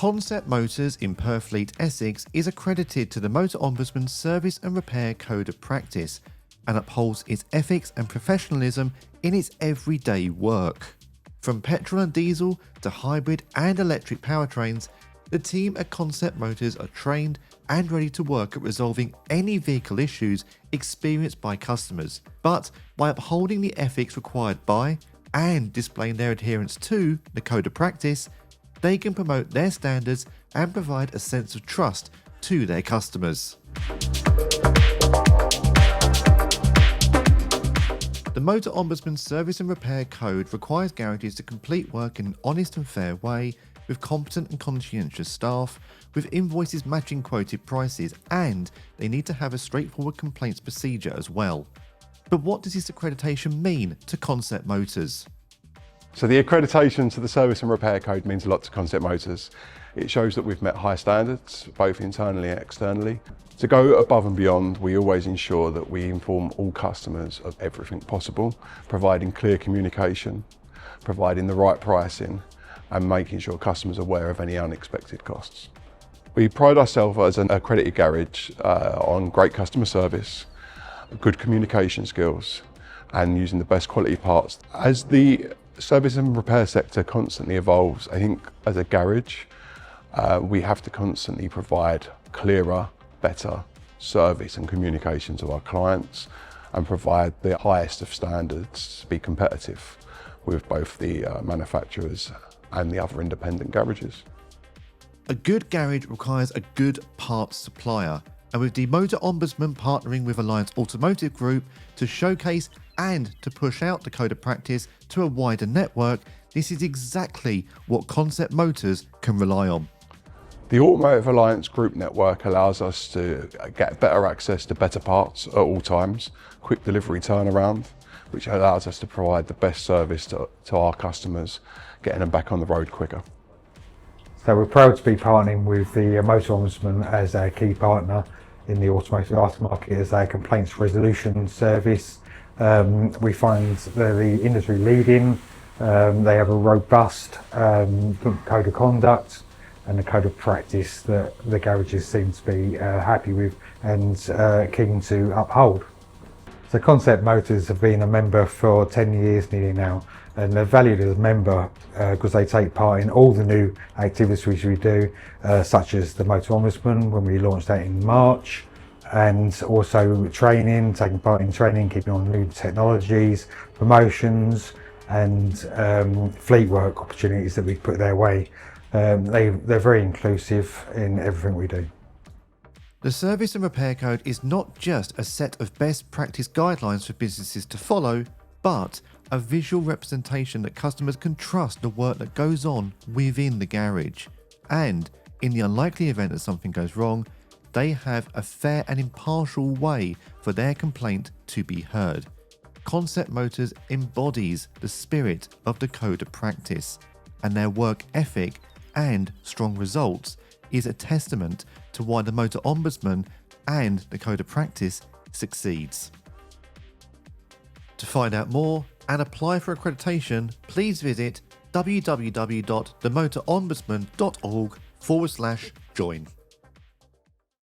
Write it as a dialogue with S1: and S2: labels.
S1: Concept Motors in Purfleet, Essex is accredited to the Motor Ombudsman Service and Repair Code of Practice and upholds its ethics and professionalism in its everyday work. From petrol and diesel to hybrid and electric powertrains, the team at Concept Motors are trained and ready to work at resolving any vehicle issues experienced by customers, but by upholding the ethics required by and displaying their adherence to the Code of Practice, they can promote their standards and provide a sense of trust to their customers. The Motor Ombudsman Service and Repair Code requires garages to complete work in an honest and fair way, with competent and conscientious staff, with invoices matching quoted prices, and they need to have a straightforward complaints procedure as well. But what does this accreditation mean to Concept Motors?
S2: So the accreditation to the Service and Repair Code means a lot to Concept Motors. It shows that we've met high standards, both internally and externally. To go above and beyond, we always ensure that we inform all customers of everything possible, providing clear communication, providing the right pricing, and making sure customers are aware of any unexpected costs. We pride ourselves as an accredited garage on great customer service, good communication skills, and using the best quality parts. As the service and repair sector constantly evolves, I think as a garage, we have to constantly provide clearer, better service and communication to our clients and provide the highest of standards to be competitive with both the manufacturers and the other independent garages.
S1: A good garage requires a good parts supplier, and with the Motor Ombudsman partnering with Alliance Automotive Group to showcase and to push out the Code of Practice to a wider network, this is exactly what Concept Motors can rely on.
S2: The Automotive Alliance Group network allows us to get better access to better parts at all times, quick delivery turnaround, which allows us to provide the best service to our customers, getting them back on the road quicker.
S3: So we're proud to be partnering with the Motor Ombudsman as a key partner in the automotive aftermarket as a complaints resolution service. We find they're the industry leading. They have a robust code of conduct and a code of practice that the garages seem to be happy with and keen to uphold. So Concept Motors have been a member for 10 years nearly now, and they're valued as a member because they take part in all the new activities which we do, such as the Motor Ombudsman when we launched that in March, and also training, taking part in training, keeping on new technologies, promotions, and fleet work opportunities that we put their way. They're very inclusive in everything we do.
S1: The Service and Repair Code is not just a set of best practice guidelines for businesses to follow, but a visual representation that customers can trust the work that goes on within the garage. And in the unlikely event that something goes wrong, they have a fair and impartial way for their complaint to be heard. Concept Motors embodies the spirit of the Code of Practice, and their work ethic and strong results is a testament to why the Motor Ombudsman and the Code of Practice succeeds. To find out more and apply for accreditation, please visit www.themotorombudsman.org/join.